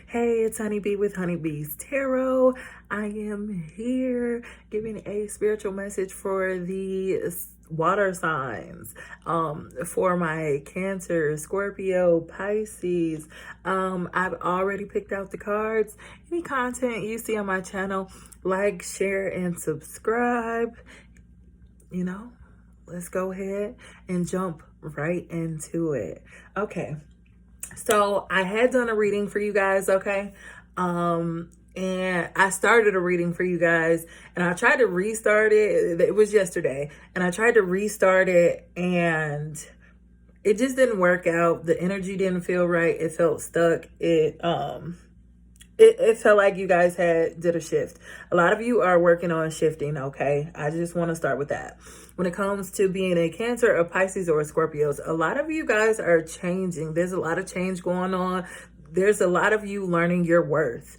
Hey, it's Honeybee with Honeybee's Tarot. I am here giving a spiritual message for the water signs, for my Cancer, Scorpio, Pisces. I've already picked out the cards. Any content you see on my channel, like, share, and subscribe. Let's go ahead and jump right into it. Okay. So I had done a reading for you guys, okay? And I started a reading for you guys, and I tried to restart it. It was yesterday, and I tried to restart it, and it just didn't work out. The energy didn't feel right. It felt stuck. It felt like you guys did a shift. A lot of you are working on shifting, okay? I just want to start with that. When it comes to being a Cancer, a Pisces, or a Scorpios, a lot of you guys are changing. There's a lot of change going on. There's a lot of you learning your worth,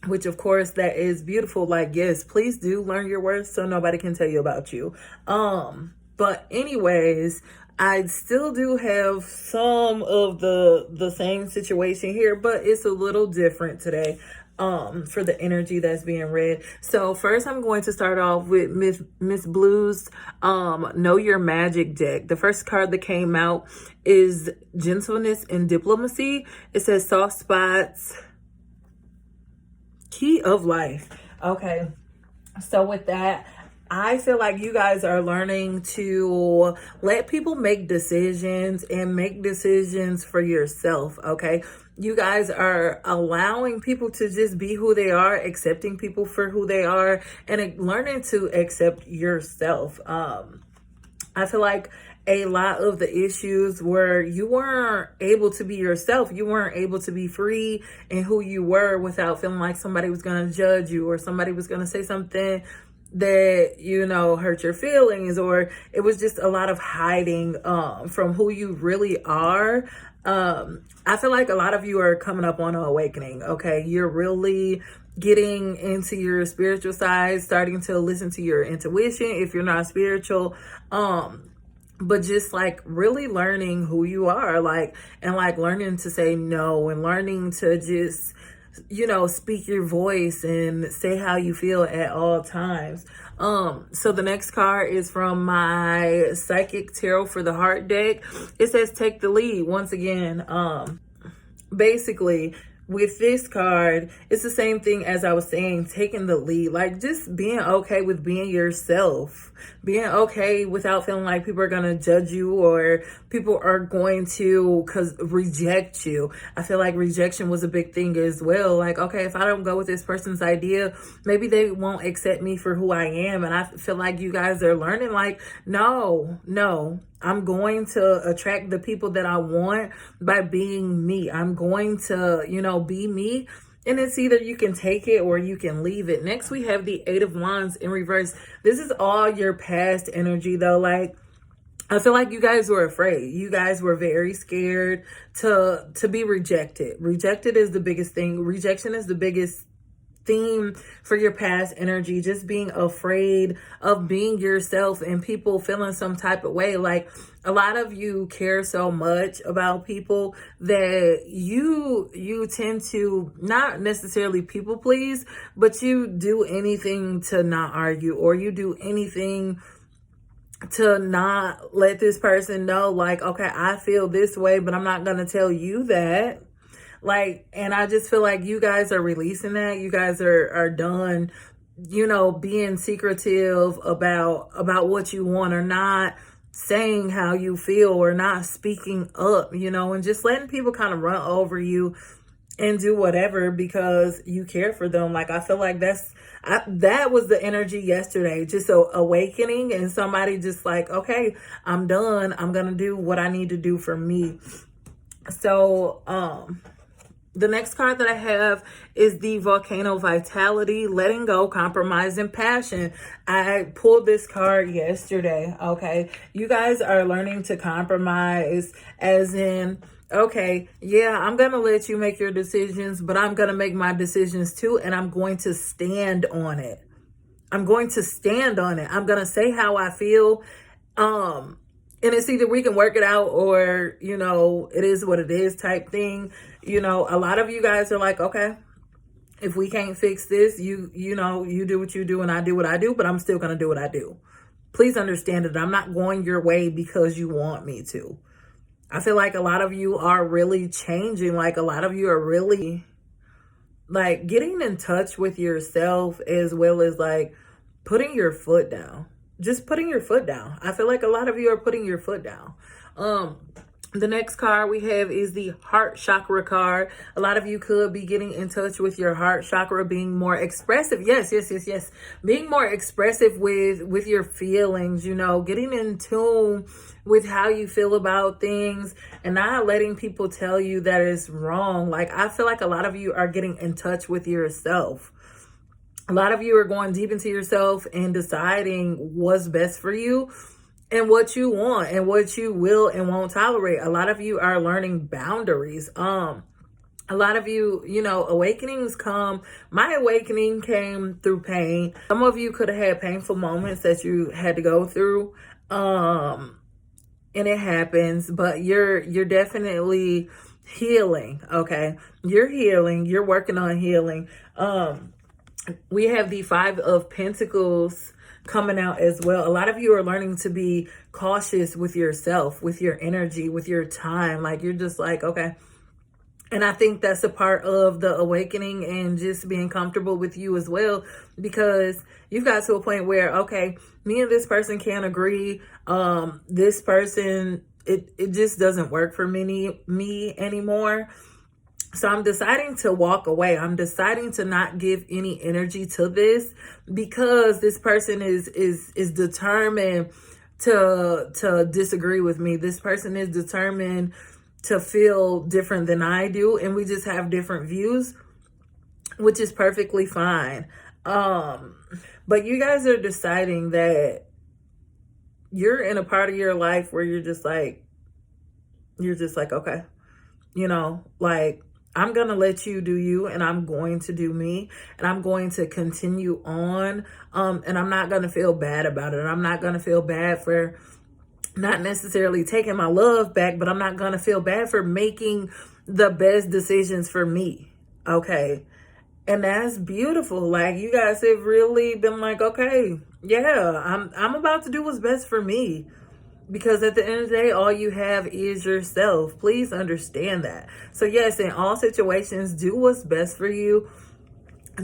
which of course that is beautiful. Like, yes, please do learn your worth so nobody can tell you about you. But anyways, I still do have some of the same situation here, but it's a little different today for the energy that's being read. So first I'm going to start off with Miss Blue's Know Your Magic deck. The first card that came out is Gentleness and Diplomacy. It says soft spots, key of life. Okay, so with that, I feel like you guys are learning to let people make decisions and make decisions for yourself, okay? You guys are allowing people to just be who they are, accepting people for who they are, and learning to accept yourself. I feel like a lot of the issues where you weren't able to be yourself, you weren't able to be free in who you were without feeling like somebody was going to judge you or somebody was going to say something that, hurt your feelings, or it was just a lot of hiding from who you really are. I feel like a lot of you are coming up on an awakening, okay? You're really getting into your spiritual side, starting to listen to your intuition if you're not spiritual, but just like really learning who you are, and learning to say no, and learning to just speak your voice and say how you feel at all times. So the next card is from my Psychic Tarot for the Heart deck. It says take the lead. Once again, basically with this card, it's the same thing as I was saying, taking the lead, like just being okay with being yourself, being okay without feeling like people are going to judge you or people are going to reject you. I feel like rejection was a big thing as well. Like, okay, if I don't go with this person's idea, maybe they won't accept me for who I am. And I feel like you guys are learning, like, no, I'm going to attract the people that I want by being me. I'm going to, be me. And it's either you can take it or you can leave it. Next, we have the Eight of Wands in reverse. This is all your past energy, though. Like, I feel like you guys were afraid. You guys were very scared to be rejected. Rejected is the biggest thing. Rejection is the biggest theme for your past energy, just being afraid of being yourself and people feeling some type of way. Like, a lot of you care so much about people that you tend to not necessarily people please, but you do anything to not argue, or you do anything to not let this person know, like, okay, I feel this way, but I'm not going to tell you that. Like, and I just feel like you guys are releasing that. You guys are done, being secretive about what you want, or not saying how you feel, or not speaking up, and just letting people kind of run over you and do whatever because you care for them. Like, I feel like that was the energy yesterday, just awakening, and somebody just like, okay, I'm done. I'm going to do what I need to do for me. So, the next card that I have is the Volcano Vitality, Letting Go, Compromise, and Passion. I pulled this card yesterday, okay? You guys are learning to compromise, as in, okay, yeah, I'm going to let you make your decisions, but I'm going to make my decisions too, and I'm going to stand on it. I'm going to stand on it. I'm going to say how I feel, and it's either we can work it out or, it is what it is type thing. You know, a lot of you guys are like, okay, if we can't fix this, you know, you do what you do and I do what I do, but I'm still going to do what I do. Please understand that I'm not going your way because you want me to. I feel like a lot of you are really changing. Like a lot of you are really like getting in touch with yourself, as well as like putting your foot down. Just putting your foot down. I feel like a lot of you are putting your foot down. The next card we have is the heart chakra card. A lot of you could be getting in touch with your heart chakra, being more expressive. Yes. Being more expressive with your feelings, you know, getting in tune with how you feel about things and not letting people tell you that it's wrong. Like, I feel like a lot of you are getting in touch with yourself. A lot of you are going deep into yourself and deciding what's best for you and what you want and what you will and won't tolerate. A lot of you are learning boundaries. A lot of you, you know, awakenings come. My awakening came through pain. Some of you could have had painful moments that you had to go through. And it happens, but you're definitely healing. Okay. You're healing. You're working on healing. We have the 5 of Pentacles coming out as well. A lot of you are learning to be cautious with yourself, with your energy, with your time. Like, you're just like, okay. And I think that's a part of the awakening and just being comfortable with you as well, because you've got to a point where, okay, me and this person can't agree. This person, it just doesn't work for me anymore. So I'm deciding to walk away. I'm deciding to not give any energy to this, because this person is determined to disagree with me. This person is determined to feel different than I do, and we just have different views, which is perfectly fine. But you guys are deciding that you're in a part of your life where you're just like, okay, you know, like, I'm going to let you do you, and I'm going to do me, and I'm going to continue on. And I'm not going to feel bad about it. I'm not going to feel bad for not necessarily taking my love back, but I'm not going to feel bad for making the best decisions for me. Okay. And that's beautiful. Like, you guys have really been like, okay, yeah, I'm about to do what's best for me. Because at the end of the day, all you have is yourself. Please understand that. So yes, in all situations, do what's best for you.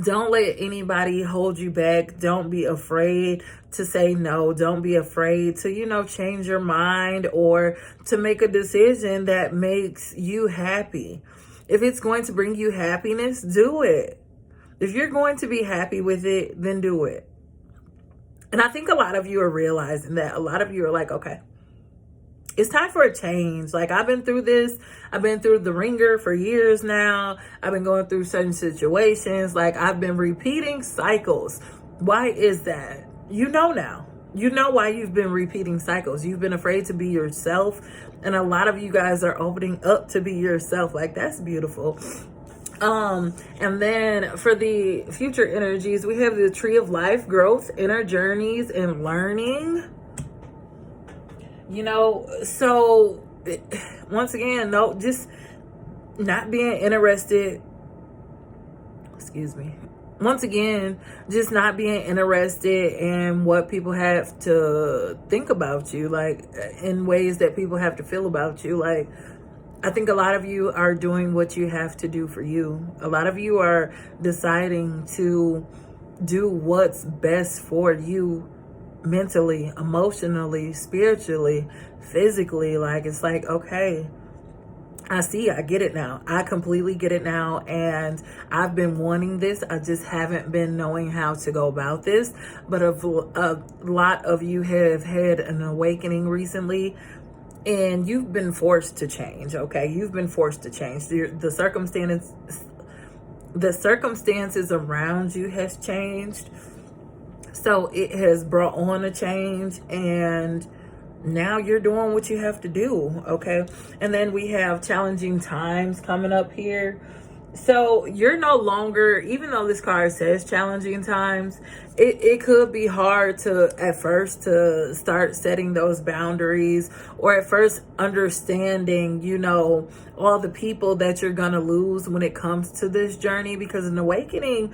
Don't let anybody hold you back. Don't be afraid to say no. Don't be afraid to, you know, change your mind or to make a decision that makes you happy. If it's going to bring you happiness, do it. If you're going to be happy with it, then do it. And I think a lot of you are realizing that. A lot of you are like, okay, it's time for a change. Like, I've been through this. I've been through the ringer for years now. I've been going through certain situations. Like, I've been repeating cycles. Why is that? You know now. You know why you've been repeating cycles. You've been afraid to be yourself. And a lot of you guys are opening up to be yourself. Like, that's beautiful. And then for the future energies, we have the Tree of Life, growth, inner journeys, and learning. You know, so once again, no, just not being interested. Excuse me. Once again, just not being interested in what people have to think about you, like in ways that people have to feel about you. Like, I think a lot of you are doing what you have to do for you. A lot of you are deciding to do what's best for you mentally, emotionally, spiritually, physically. Like, it's like, okay, I get it now. I completely get it now. And I've been wanting this. I just haven't been knowing how to go about this. But a lot of you have had an awakening recently, and you've been forced to change. Okay. You've been forced to change. The circumstances around you has changed. So it has brought on a change, and now you're doing what you have to do. Okay. And then we have challenging times coming up here. So you're no longer, even though this card says challenging times, it could be hard to at first to start setting those boundaries, or at first understanding, all the people that you're gonna lose when it comes to this journey, because an awakening,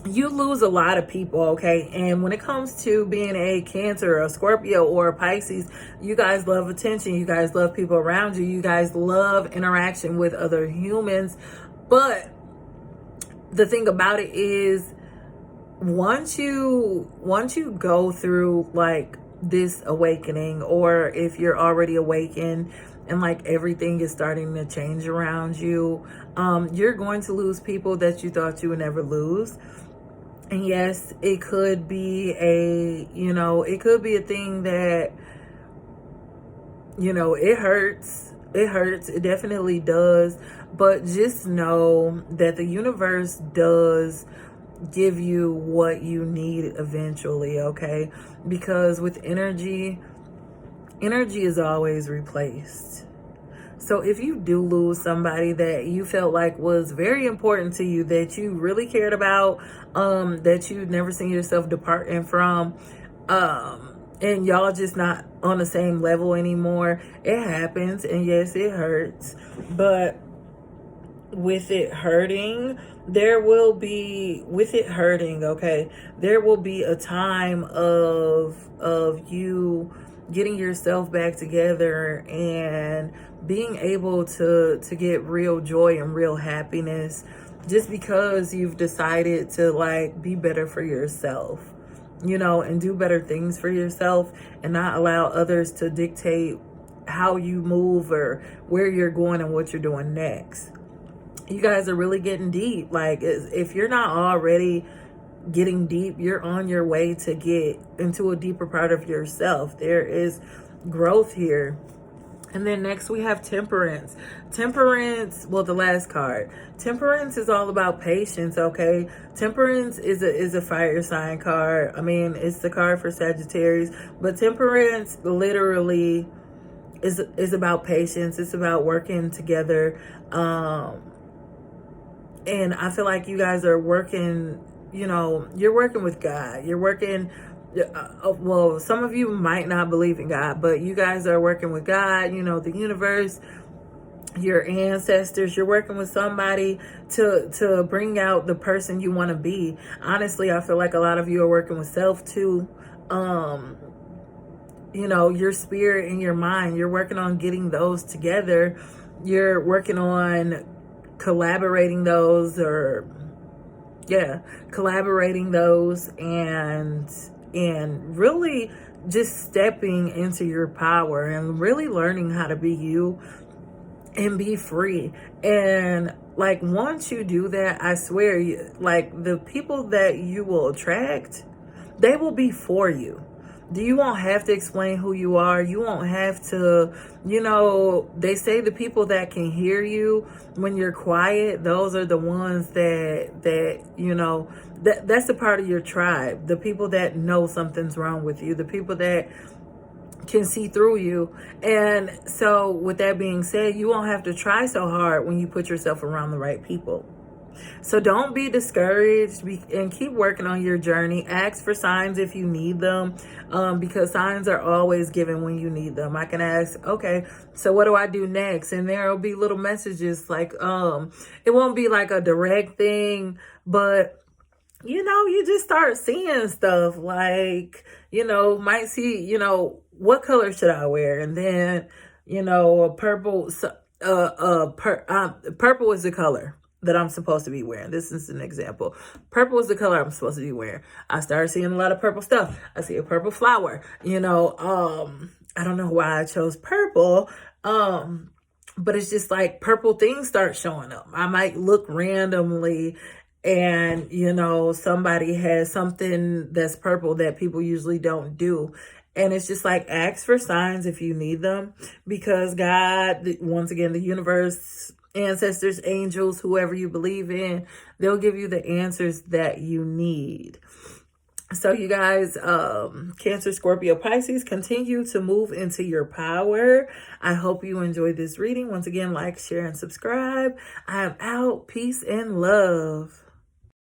you lose a lot of people, okay? And when it comes to being a Cancer, a Scorpio, or a Pisces, you guys love attention. You guys love people around you. You guys love interaction with other humans. But the thing about it is, once you go through like this awakening, or if you're already awakened and like everything is starting to change around you, you're going to lose people that you thought you would never lose. And yes, it could be a thing that, it hurts. It hurts. It definitely does. But just know that the universe does give you what you need eventually, okay? Because with energy is always replaced. So if you do lose somebody that you felt like was very important to you, that you really cared about, that you've never seen yourself departing from, and y'all just not on the same level anymore, it happens. And yes, it hurts. But with it hurting, there will be a time of you getting yourself back together and being able to get real joy and real happiness, just because you've decided to like be better for yourself, and do better things for yourself, and not allow others to dictate how you move or where you're going and what you're doing next. You guys are really getting deep. Like, if you're not already getting deep, you're on your way to get into a deeper part of yourself. There is growth here. And then next we have Temperance. Temperance, well, the last card. Temperance is all about patience, okay? Temperance is a fire sign card. I mean, it's the card for Sagittarius, but Temperance literally is about patience. It's about working together. And I feel like you guys are working, you're working with God. You're working, well, some of you might not believe in God, but you guys are working with God, the universe, your ancestors. You're working with somebody to bring out the person you want to be. Honestly, I feel like a lot of you are working with self too. Your spirit and your mind, you're working on getting those together. You're working on collaborating those, and really just stepping into your power and really learning how to be you and be free. And like, once you do that, I swear, the people that you will attract, they will be for you. You won't have to explain who you are. You won't have to, they say the people that can hear you when you're quiet, those are the ones that's a part of your tribe. The people that know something's wrong with you, the people that can see through you. And so with that being said, you won't have to try so hard when you put yourself around the right people. So don't be discouraged, and keep working on your journey. Ask for signs if you need them, because signs are always given when you need them. I can ask, okay, so what do I do next? And there'll be little messages like, it won't be like a direct thing, but you just start seeing stuff like, might see, what color should I wear? And then, purple is the color that I'm supposed to be wearing. This is an example. Purple is the color I'm supposed to be wearing. I started seeing a lot of purple stuff. I see a purple flower, I don't know why I chose purple. But it's just like purple things start showing up. I might look randomly and, somebody has something that's purple that people usually don't do. And it's just like, ask for signs if you need them, because God, once again, the universe, ancestors, angels, whoever you believe in, they'll give you the answers that you need. So you guys, Cancer, Scorpio, Pisces, continue to move into your power. I hope you enjoyed this reading. Once again, like, share, and subscribe. I am out. Peace and love.